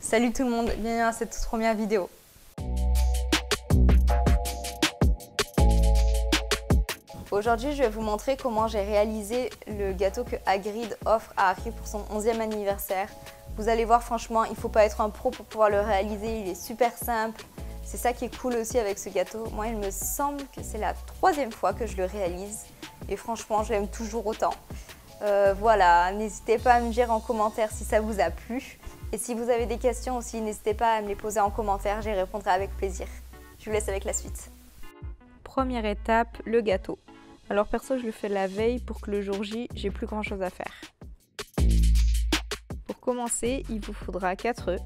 Salut tout le monde, bienvenue à cette toute première vidéo. Aujourd'hui, je vais vous montrer comment j'ai réalisé le gâteau que Hagrid offre à Harry pour son 11e anniversaire. Vous allez voir, franchement, il ne faut pas être un pro pour pouvoir le réaliser, il est super simple. C'est ça qui est cool aussi avec ce gâteau. Moi, il me semble que c'est la 3e fois que je le réalise et franchement, je l'aime toujours autant. Voilà, n'hésitez pas à me dire en commentaire si ça vous a plu. Et si vous avez des questions aussi, n'hésitez pas à me les poser en commentaire, j'y répondrai avec plaisir. Je vous laisse avec la suite. Première étape, le gâteau. Alors perso, je le fais la veille pour que le jour J, j'ai plus grand chose à faire. Pour commencer, il vous faudra 4 œufs,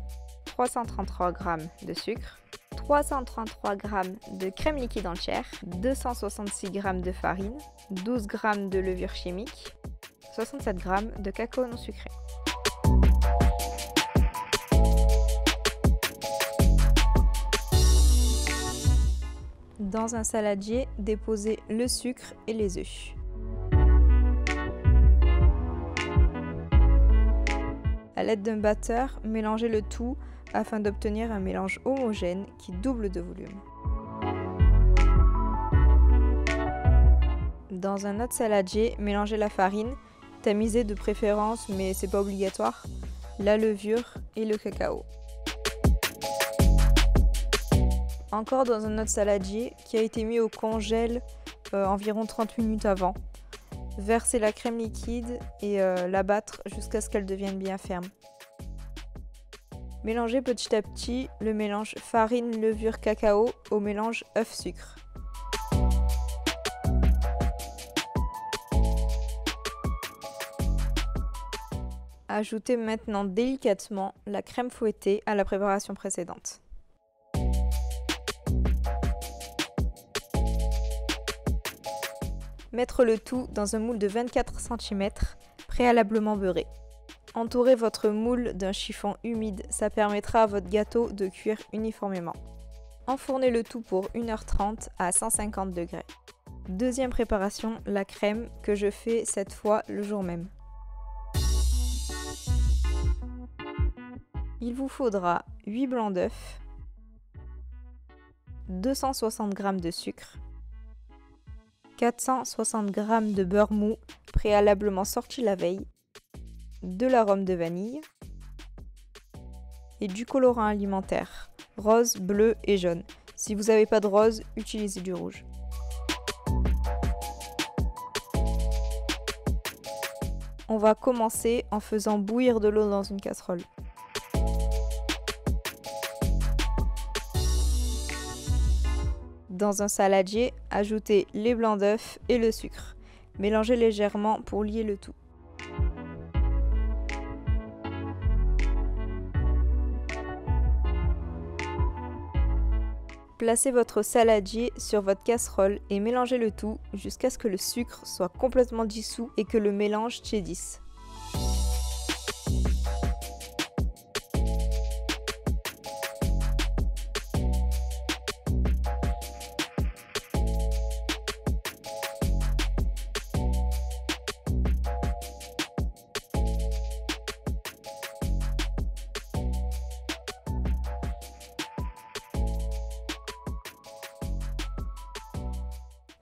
333 g de sucre, 333 g de crème liquide entière, 266 g de farine, 12 g de levure chimique, 67 g de cacao non sucré. Dans un saladier, déposez le sucre et les œufs. À l'aide d'un batteur, mélangez le tout afin d'obtenir un mélange homogène qui double de volume. Dans un autre saladier, mélangez la farine, tamisée de préférence mais c'est pas obligatoire, la levure et le cacao. Encore dans un autre saladier qui a été mis au congèle environ 30 minutes avant. Versez la crème liquide et la battre jusqu'à ce qu'elle devienne bien ferme. Mélangez petit à petit le mélange farine, levure, cacao au mélange œuf-sucre. Ajoutez maintenant délicatement la crème fouettée à la préparation précédente. Mettre le tout dans un moule de 24 cm, préalablement beurré. Entourez votre moule d'un chiffon humide, ça permettra à votre gâteau de cuire uniformément. Enfournez le tout pour 1h30 à 150 degrés. Deuxième préparation, la crème que je fais cette fois le jour même. Il vous faudra 8 blancs d'œufs, 260 g de sucre, 460 g de beurre mou préalablement sorti la veille, de l'arôme de vanille et du colorant alimentaire, rose, bleu et jaune. Si vous n'avez pas de rose, utilisez du rouge. On va commencer en faisant bouillir de l'eau dans une casserole. Dans un saladier, ajoutez les blancs d'œufs et le sucre. Mélangez légèrement pour lier le tout. Placez votre saladier sur votre casserole et mélangez le tout jusqu'à ce que le sucre soit complètement dissous et que le mélange tiédisse.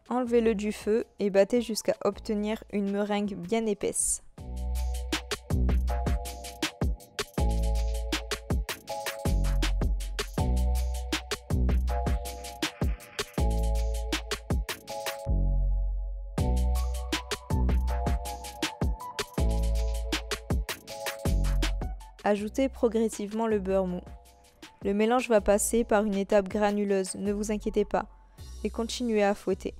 Enlevez-le du feu et battez jusqu'à obtenir une meringue bien épaisse. Ajoutez progressivement le beurre mou. Le mélange va passer par une étape granuleuse, ne vous inquiétez pas, et continuez à fouetter.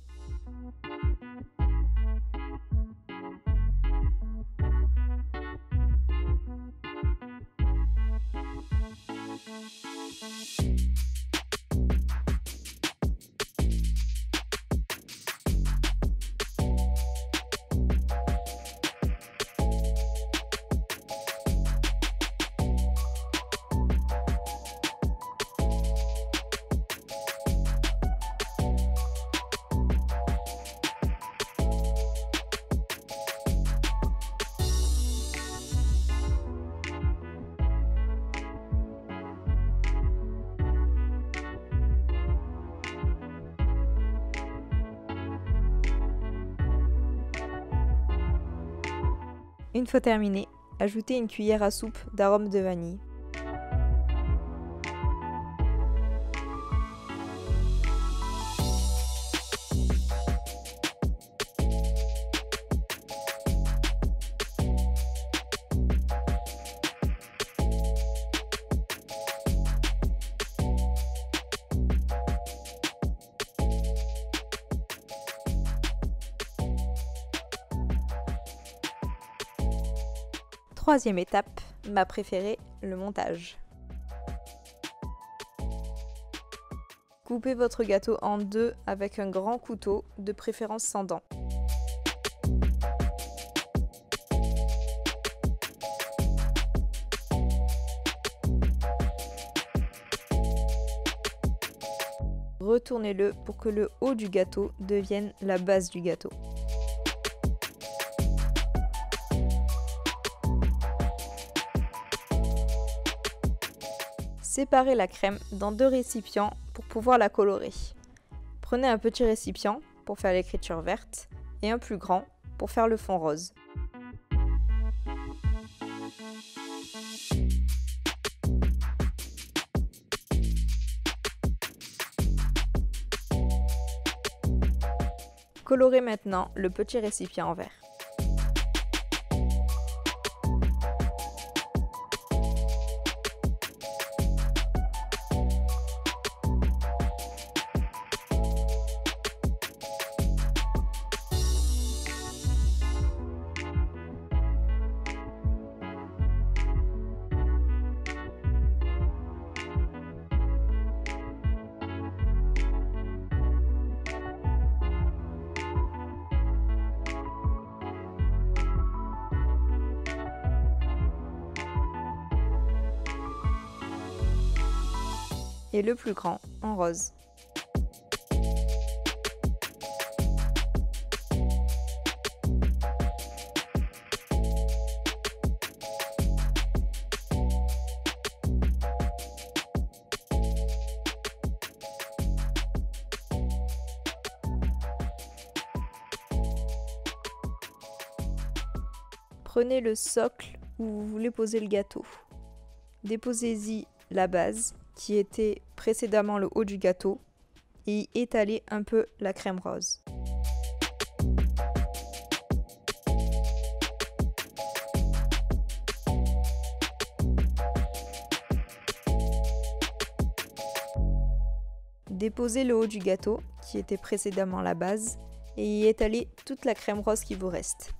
Une fois terminé, ajoutez une cuillère à soupe d'arôme de vanille. Troisième étape, ma préférée, le montage. Coupez votre gâteau en deux avec un grand couteau, de préférence sans dents. Retournez-le pour que le haut du gâteau devienne la base du gâteau. Séparez la crème dans deux récipients pour pouvoir la colorer. Prenez un petit récipient pour faire l'écriture verte et un plus grand pour faire le fond rose. Colorez maintenant le petit récipient en vert. Et le plus grand en rose. Prenez le socle où vous voulez poser le gâteau. Déposez-y la base qui était précédemment le haut du gâteau et y étalez un peu la crème rose. Déposez le haut du gâteau qui était précédemment la base et y étalez toute la crème rose qui vous reste.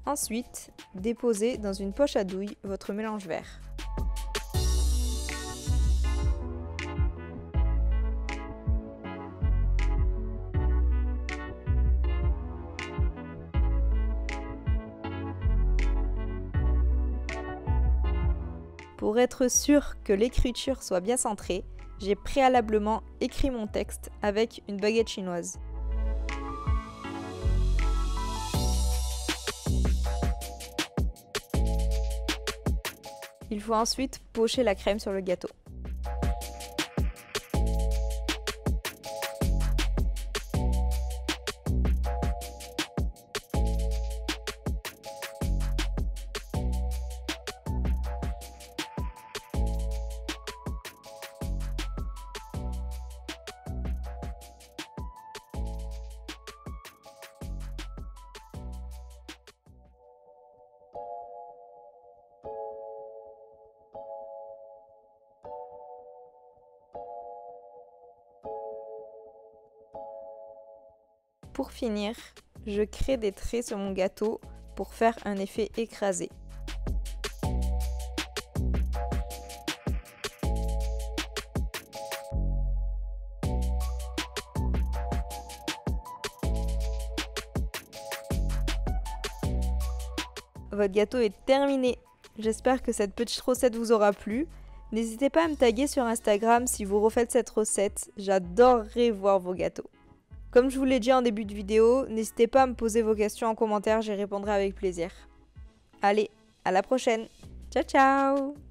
Ensuite, déposez dans une poche à douille votre mélange vert. Pour être sûr que l'écriture soit bien centrée, j'ai préalablement écrit mon texte avec une baguette chinoise. Il faut ensuite pocher la crème sur le gâteau. Pour finir, je crée des traits sur mon gâteau pour faire un effet écrasé. votre gâteau est terminé. J'espère que cette petite recette vous aura plu. N'hésitez pas à me taguer sur Instagram si vous refaites cette recette. J'adorerais voir vos gâteaux. Comme je vous l'ai dit en début de vidéo, n'hésitez pas à me poser vos questions en commentaire, j'y répondrai avec plaisir. Allez, à la prochaine. Ciao ciao!